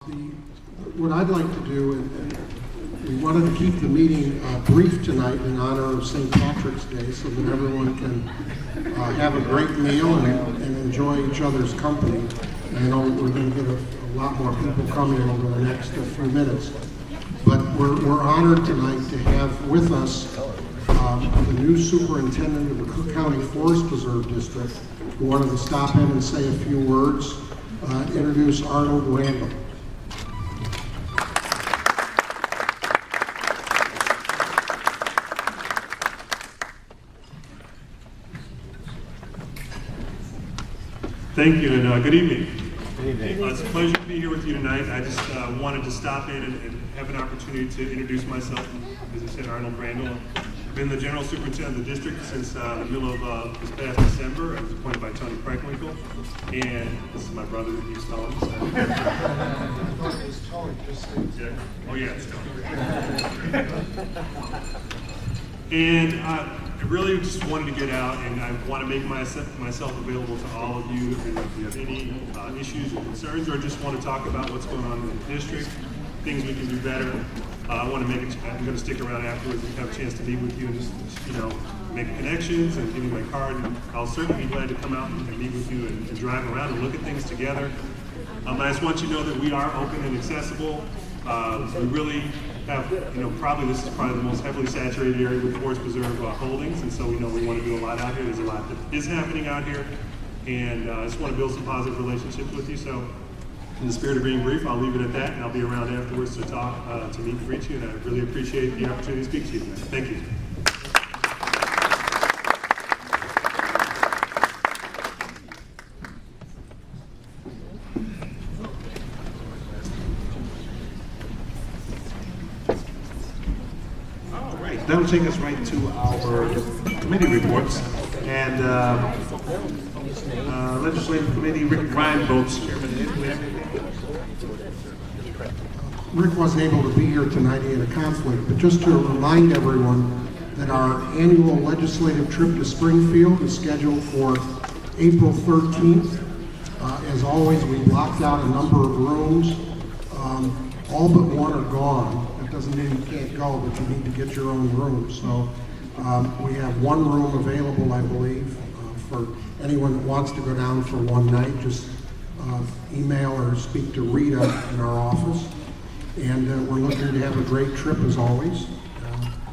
What I'd like to do, and we wanted to keep the meeting brief tonight in honor of St. Patrick's Day so that everyone can have a great meal and enjoy each other's company. I know we're going to get a lot more people coming over the next few minutes. But we're honored tonight to have with us the new superintendent of the Cook County Forest Preserve District, who wanted to stop in and say a few words. Introduce Arnold Randall. Thank you, and good evening. Good evening. It's a pleasure to be here with you tonight. I just wanted to stop in and have an opportunity to introduce myself. As I said, Arnold Randall. I've been the general superintendent of the district since the middle of this past December. I was appointed by Tony Preckwinkle, and this is my brother that keeps telling us. Yeah. Oh yeah, it's Tony. And I really just wanted to get out, and I want to make myself available to all of you if you have any issues or concerns, or just want to talk about what's going on in the district, things we can do better. I want to make it. I'm going to stick around afterwards and have a chance to meet with you and just make connections and give you my card. And I'll certainly be glad to come out and meet with you and drive around and look at things together. I just want you to know that we are open and accessible. We really have, this is probably the most heavily saturated area with Forest Preserve holdings, and so we know we want to do a lot out here. There's a lot that is happening out here, and I just want to build some positive relationships with you. So, in the spirit of being brief, I'll leave it at that, and I'll be around afterwards to talk, to meet and greet you, and I really appreciate the opportunity to speak to you tonight. Thank you. That'll take us right to our committee reports. And Legislative Committee, Rick Ryan votes chairman. Rick wasn't able to be here tonight, he had a conflict, but just to remind everyone that our annual legislative trip to Springfield is scheduled for April 13th. As always, we blocked out a number of rooms. All but one are gone. That doesn't mean you can't go, but you need to get your own room. So we have one room available, I believe, for anyone that wants to go down for one night. Just email or speak to Rita in our office. And we're looking to have a great trip as always.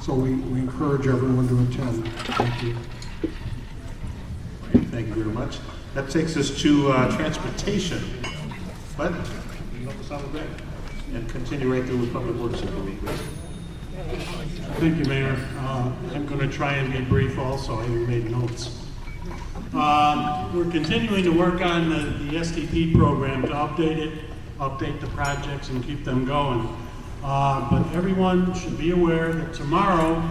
So we encourage everyone to attend. Thank you. Thank you very much. That takes us to transportation. Bud, can you help us out with that? And continue right through with Public Works. Thank you, Mayor. I'm going to try and be brief also. I even made notes. We're continuing to work on the STP program to update the projects and keep them going. But everyone should be aware that tomorrow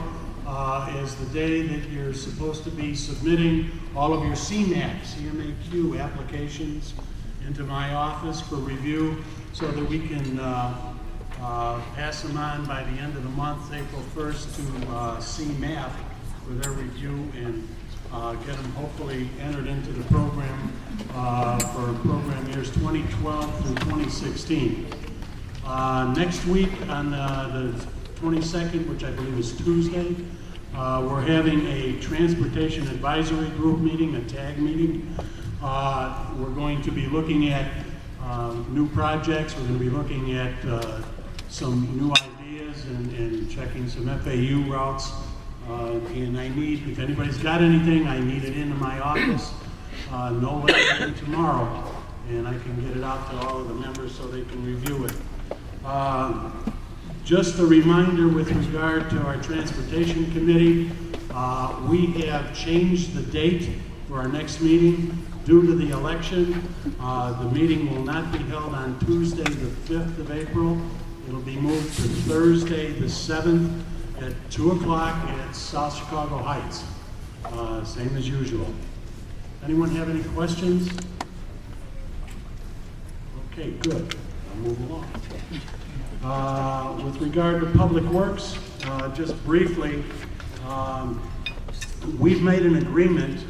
is the day that you're supposed to be submitting all of your CMAQ applications into my office for review so that we can pass them on by the end of the month, April 1st, to CMAP for their review and get them hopefully entered into the program for program years 2012 through 2016. Next week on the 22nd, which I believe is Tuesday, we're having a transportation advisory group meeting, a TAG meeting. We're going to be looking at new projects. We're going to be looking at some new ideas and checking some FAU routes. And I need, if anybody's got anything, I need it into my office no later than tomorrow. And I can get it out to all of the members so they can review it. Just a reminder with regard to our Transportation Committee, we have changed the date for our next meeting due to the election. The meeting will not be held on Tuesday, the 5th of April. It'll be moved to Thursday, the 7th at 2 o'clock at South Chicago Heights. Same as usual. Anyone have any questions? Okay, good. I'll move along. With regard to Public Works, just briefly, we've made an agreement,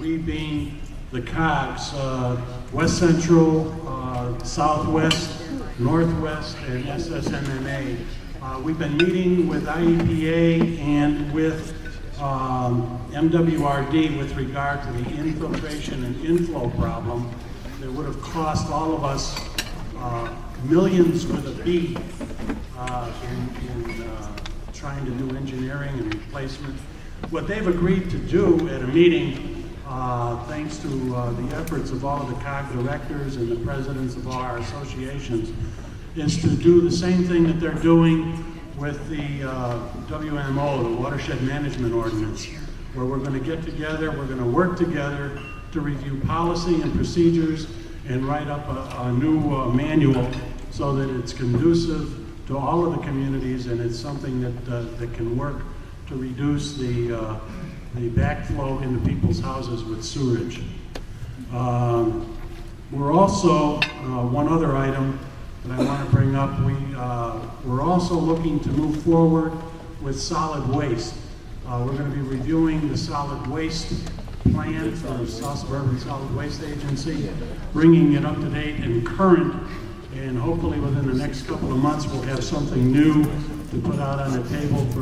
we being the COGS, West Central, Southwest, Northwest and SSMMA. We've been meeting with IEPA and with MWRD with regard to the infiltration and inflow problem that would have cost all of us millions with a B in trying to do engineering and replacement. What they've agreed to do at a meeting, thanks to the efforts of all of the COG directors and the presidents of all our associations, is to do the same thing that they're doing with the WMO, the Watershed Management Ordinance, where we're going to get together, we're going to work together to review policy and procedures and write up a new manual so that it's conducive to all of the communities, and it's something that can work to reduce the backflow into people's houses with sewage. We're also, one other item that I want to bring up, we're also looking to move forward with solid waste. We're going to be reviewing the solid waste plan for the South Suburban Solid Waste Agency, bringing it up to date and current, and hopefully within the next couple of months we'll have something new to put out on the table for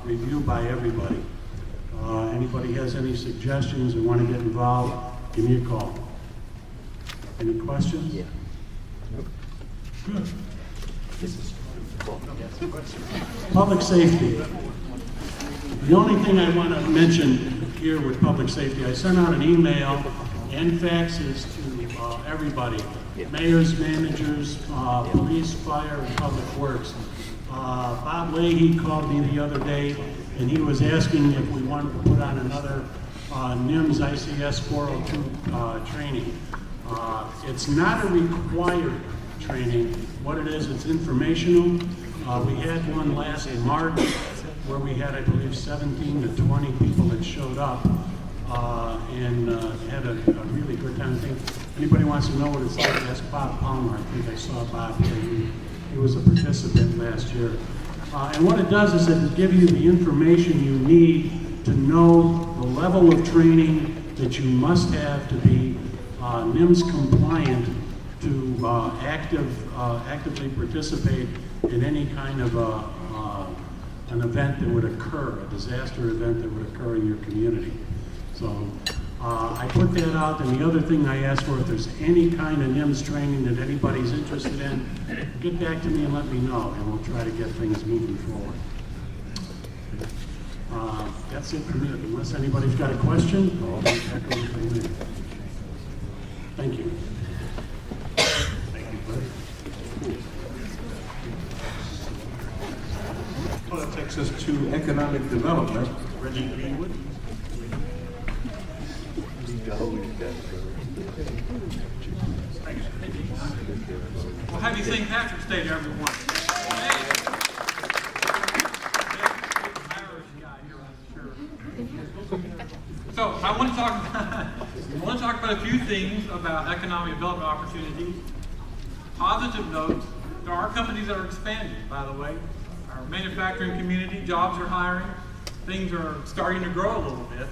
review by everybody. Anybody has any suggestions or want to get involved, give me a call. Any questions? Yeah. Good. Public safety. The only thing I want to mention here with public safety, I sent out an email and faxes to everybody, mayors, managers, police, fire, and public works. Bob Leahy called me the other day, and he was asking if we wanted to put on another NIMS ICS 402 training. It's not a required training. What it is, it's informational. We had one last March where we had, I believe, 17 to 20 people that showed up and had a really good time. I think anybody wants to know what it's like, ask Bob Palmer. I think I saw Bob here. He was a participant last year. And what it does is it gives you the information you need to know the level of training that you must have to be NIMS compliant to actively participate in any kind of an event that would occur, a disaster event that would occur in your community. So I put that out, and the other thing I asked for, if there's any kind of NIMS training that anybody's interested in, get back to me and let me know, and we'll try to get things moving forward. That's it for me. Unless anybody's got a question, I'll be back over to you. Thank you. Well, that takes us to economic development. Reggie Greenwood. Well, happy St. Patrick's Day to everyone. So I want to talk about a few things about economic development opportunities. Positive notes, there are companies that are expanding, by the way. Our manufacturing community, jobs are hiring, things are starting to grow a little bit.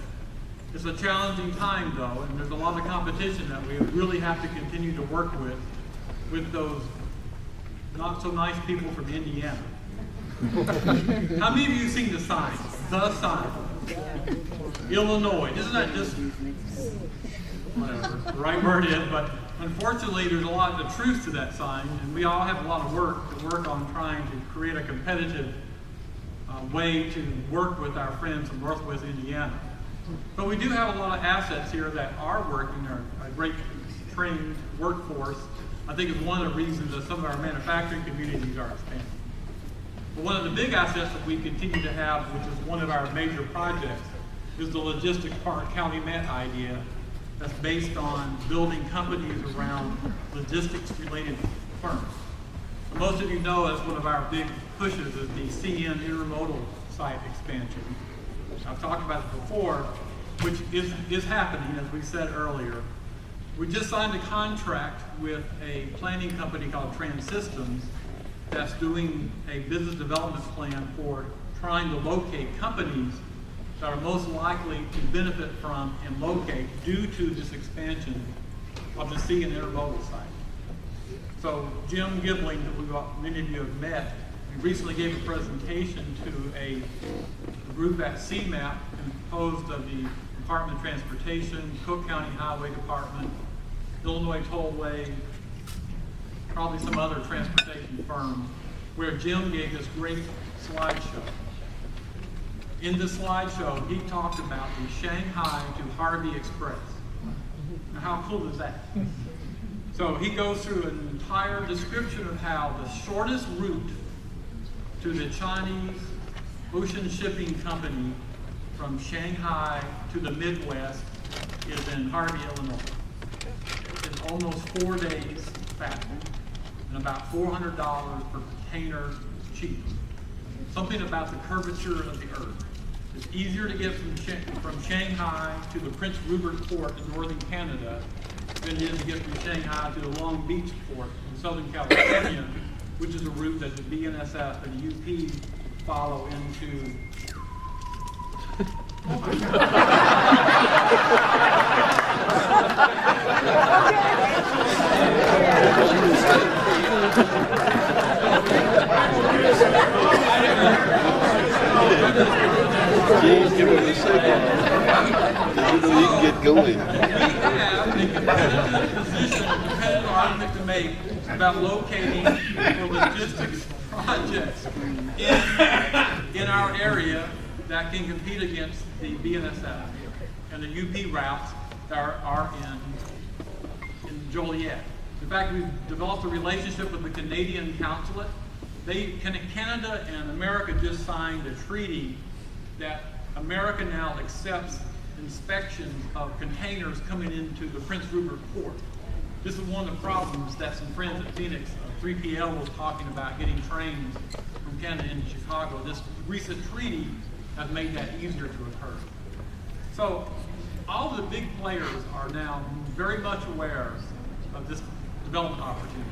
It's a challenging time though, and there's a lot of competition that we really have to continue to work with those not so nice people from Indiana. How many of you have seen the sign? The sign. Illinois. Isn't that just whatever the right word is? But unfortunately, there's a lot of truth to that sign, and we all have a lot of work on trying to create a competitive way to work with our friends from Northwest Indiana. But we do have a lot of assets here that are working, a great trained workforce. I think it's one of the reasons that some of our manufacturing communities are expanding. But one of the big assets that we continue to have, which is one of our major projects, is the Logistics Park County Met idea that's based on building companies around logistics-related firms. Most of you know that's one of our big pushes is the CN intermodal site expansion. I've talked about it before, which is happening, as we said earlier. We just signed a contract with a planning company called Trans-Systems that's doing a business development plan for trying to locate companies that are most likely to benefit from and locate due to this expansion of the CN intermodal site. So Jim Gibling, that many of you have met, we recently gave a presentation to a group at CMAP composed of the Department of Transportation, Cook County Highway Department, Illinois Tollway, probably some other transportation firms, where Jim gave this great slideshow. In this slideshow, he talked about the Shanghai to Harvey Express. Now, how cool is that? So he goes through an entire description of how the shortest route to the Chinese ocean shipping company from Shanghai to the Midwest is in Harvey, Illinois. It's almost 4 days faster and about $400 per container cheaper. Something about the curvature of the earth. It's easier to get from Shanghai to the Prince Rupert Port in northern Canada than it is to get from Shanghai to the Long Beach Port in Southern California, which is a route that the BNSF and the UP follow into. James, give it a second. You know you can get going. We have a competitive position, a competitive argument to make about locating for logistics projects in our area that can compete against the BNSF and the UP routes that are in Joliet. In fact, we've developed a relationship with the Canadian consulate. Canada and America just signed a treaty that America now accepts inspections of containers coming into the Prince Rupert Port. This is one of the problems that some friends at Phoenix, 3PL, was talking about, getting trains from Canada into Chicago. This recent treaty has made that easier to occur. So all the big players are now very much aware of this development opportunity.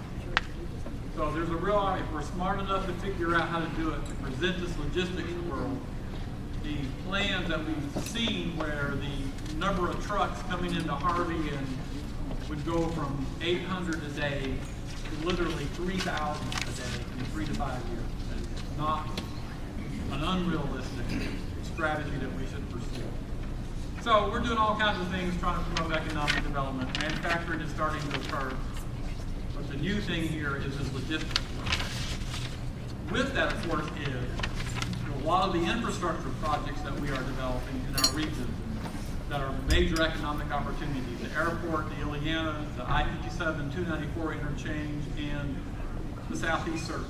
So there's a real, if we're smart enough to figure out how to do it, to present this logistics world, the plans that we've seen where the number of trucks coming into Harvey and would go from 800 a day to literally 3,000 a day in 3 to 5 years. It's not an unrealistic strategy that we should pursue. So we're doing all kinds of things trying to promote economic development. Manufacturing is starting to occur. But the new thing here is this logistics. With that, of course, is a lot of the infrastructure projects that we are developing in our region that are major economic opportunities. The airport, the Ileana, the I-57 294 interchange, and the Southeast Service.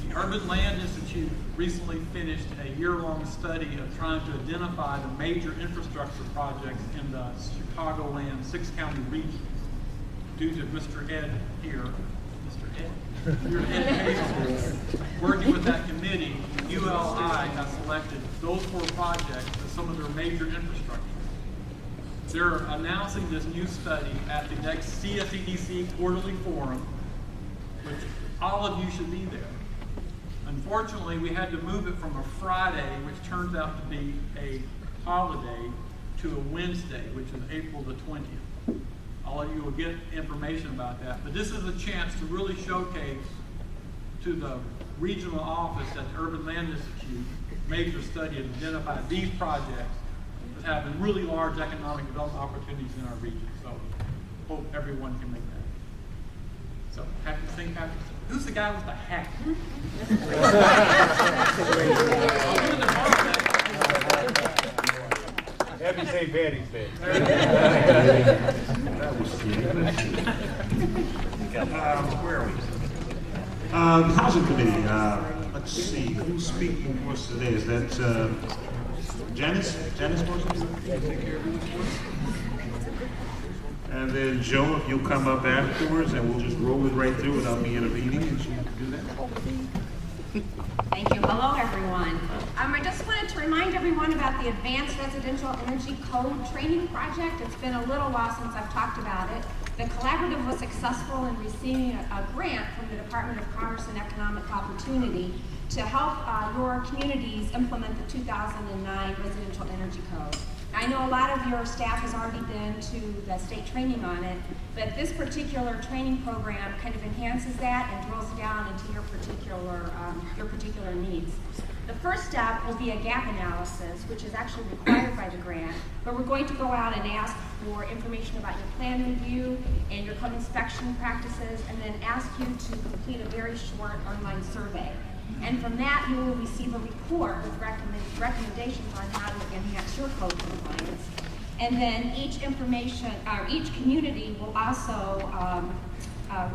The Urban Land Institute recently finished a year-long study of trying to identify the major infrastructure projects in the Chicagoland 6-county region. Due to Mr. Ed here, your education, working with that committee, ULI has selected those 4 projects as some of their major infrastructure. They're announcing this new study at the next CSEDC quarterly forum, which all of you should be there. Unfortunately, we had to move it from a Friday, which turns out to be a holiday, to a Wednesday, which is April the 20th. All of you will get information about that. But this is a chance to really showcase to the regional office at the Urban Land Institute major study and identify these projects that have really large economic development opportunities in our region. So hope everyone can make that. So happy St. Patrick's Day. Who's the guy with the hat? Happy St. Patty's Day. Where are we? Housing Committee. Let's see, who's speaking for us today? Is that Janice? Janice wants to take care of this? And then Joe, if you'll come up afterwards, and we'll just roll it right through without me intervening, and you can do that. Thank you. Hello, everyone. I just wanted to remind everyone about the Advanced Residential Energy Code Training Project. It's been a little while since I've talked about it. The collaborative was successful in receiving a grant from the Department of Commerce and Economic Opportunity to help your communities implement the 2009 Residential Energy Code. I know a lot of your staff has already been to the state training on it, but this particular training program kind of enhances that and drills down into your particular needs. The first step will be a gap analysis, which is actually required by the grant, but we're going to go out and ask for information about your plan review and your code inspection practices, and then ask you to complete a very short online survey. And from that, you will receive a report with recommendations on how to enhance your code compliance. And then each community will also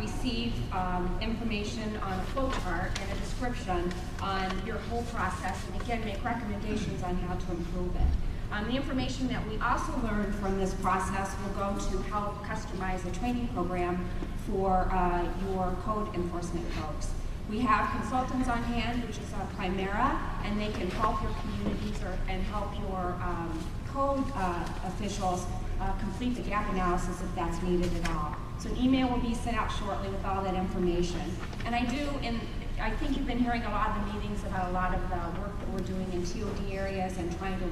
receive information on a flow chart and a description on your whole process, and again, make recommendations on how to improve it. The information that we also learn from this process will go to help customize a training program for your code enforcement folks. We have consultants on hand, which is Primera, and they can help your communities and help your code officials complete the gap analysis if that's needed at all. So an email will be sent out shortly with all that information. And I think you've been hearing a lot of the meetings about a lot of the work that we're doing in TOD areas and trying to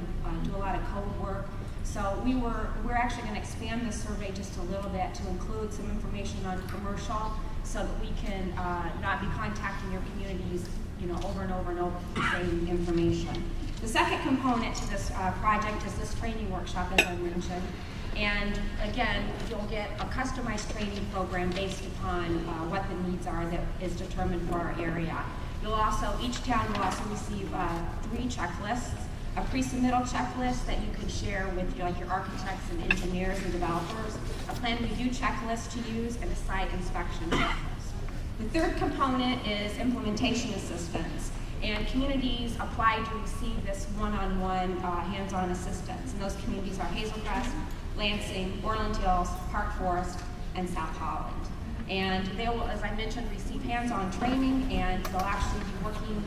do a lot of code work. So we're actually going to expand this survey just a little bit to include some information on commercial, so that we can not be contacting your communities, over and over and over for the same information. The second component to this project is this training workshop, as I mentioned. And again, you'll get a customized training program based upon what the needs are that is determined for our area. Each town will also receive 3 checklists, a pre-submittal checklist that you can share with your architects and engineers and developers, a plan review checklist to use, and a site inspection checklist. The third component is implementation assistance. And communities apply to receive this one-on-one hands-on assistance. And those communities are Hazelcrest, Lansing, Orland Hills, Park Forest, and South Holland. And they will, as I mentioned, receive hands-on training, and they'll actually be working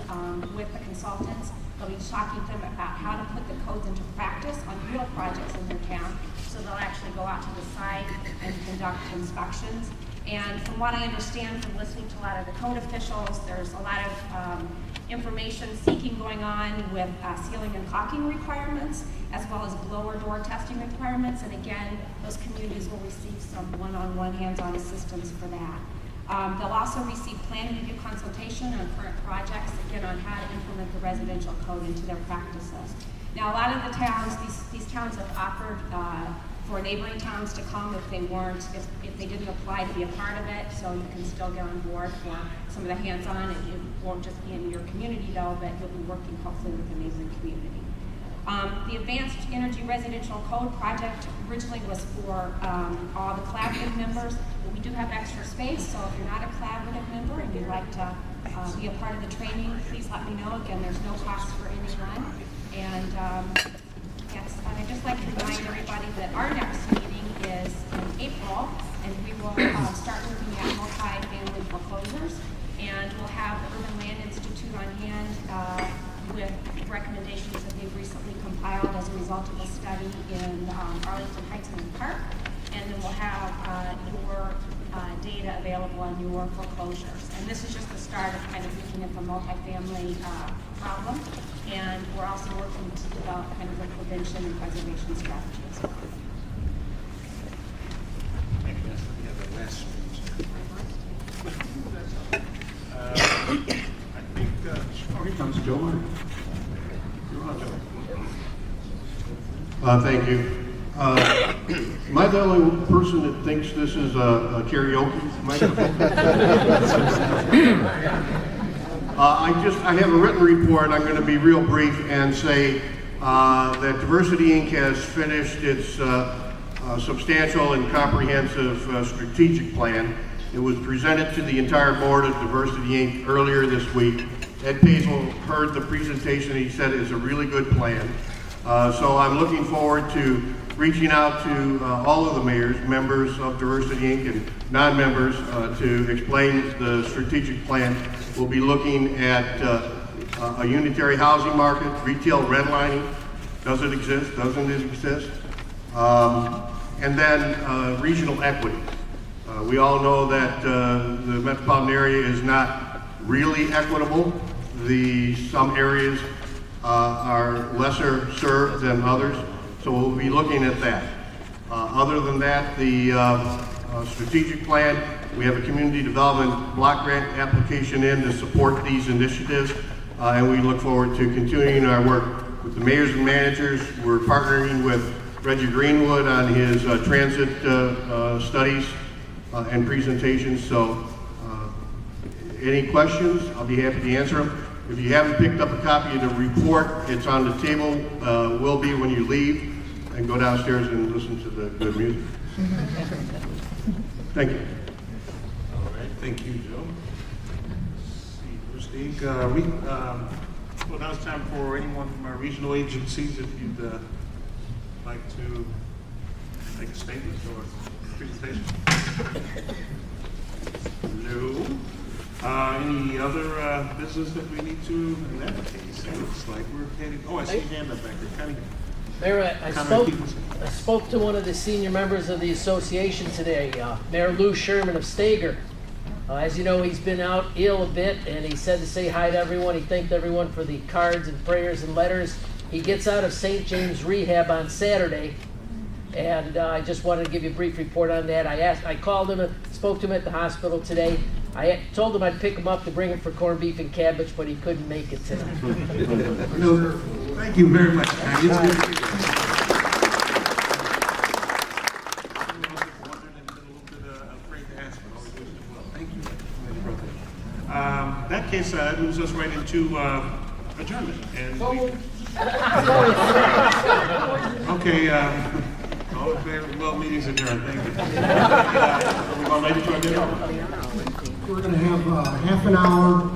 with the consultants. They'll be talking to them about how to put the codes into practice on real projects in their town. So they'll actually go out to the site and conduct inspections. And from what I understand from listening to a lot of the code officials, there's a lot of information seeking going on with sealing and caulking requirements, as well as blower door testing requirements. And again, those communities will receive some one-on-one hands-on assistance for that. They'll also receive plan review consultation on current projects, again, on how to implement the residential code into their practices. Now, a lot of the towns, these towns have offered for neighboring towns to come if they didn't apply to be a part of it, so you can still get on board for some of the hands-on. It won't just be in your community though, but you'll be working hopefully with the neighboring community. The Advanced Energy Residential Code project originally was for all the collaborative members, but we do have extra space, so if you're not a collaborative member and you'd like to be a part of the training, please let me know. Again, there's no cost for anyone. And yes, and I'd just like to remind everybody that our next meeting is in April, and we will start looking at multi-family foreclosures, and we'll have the Urban Land Institute on hand with recommendations that they've recently compiled as a result of a study in Arlington Heights and Park, and then we'll have your data available on your foreclosures. And this is just the start of kind of looking at the multifamily problem, and we're also working to develop kind of a prevention and preservation strategy as well. Here comes Joe Martin. You're on, Joe. Thank you. Am I the only person that thinks this is a karaoke microphone? I have a written report. I'm going to be real brief and say that Diversity Inc. has finished its substantial and comprehensive strategic plan. It was presented to the entire board of Diversity Inc. earlier this week. Ed Pazel heard the presentation. He said it's a really good plan. So I'm looking forward to reaching out to all of the mayors, members of Diversity Inc. and non-members to explain the strategic plan. We'll be looking at a unitary housing market, retail redlining. Does it exist? Doesn't it exist? And then regional equity. We all know that the metropolitan area is not really equitable. Some areas are lesser served than others. So we'll be looking at that. Other than that, the strategic plan, we have a community development block grant application in to support these initiatives, and we look forward to continuing our work with the mayors and managers. We're partnering with Reggie Greenwood on his transit studies and presentations. So any questions, I'll be happy to answer them. If you haven't picked up a copy of the report, it's on the table, will be when you leave, and go downstairs and listen to the good music. Thank you. All right, thank you, Joe. Let's see, Steve, well, now it's time for anyone from our regional agencies, if you'd like to make a statement or presentation. No. Any other business that we need to, in that case, it looks like we're heading, oh, I see a hand up back there. Kind of, Mayor, I spoke to one of the senior members of the association today, Mayor Lou Sherman of Stager. As you know, he's been out ill a bit, and he said to say hi to everyone. He thanked everyone for the cards and prayers and letters. He gets out of St. James Rehab on Saturday, and I just wanted to give you a brief report on that. I called him and spoke to him at the hospital today. I told him I'd pick him up to bring him for corned beef and cabbage, but he couldn't make it today. no, thank you very much. In that case, that moves us right into adjournment. And okay, all in favor? Well, meeting's adjourned. Thank you. Are we going right into our dinner? We're going to have half an hour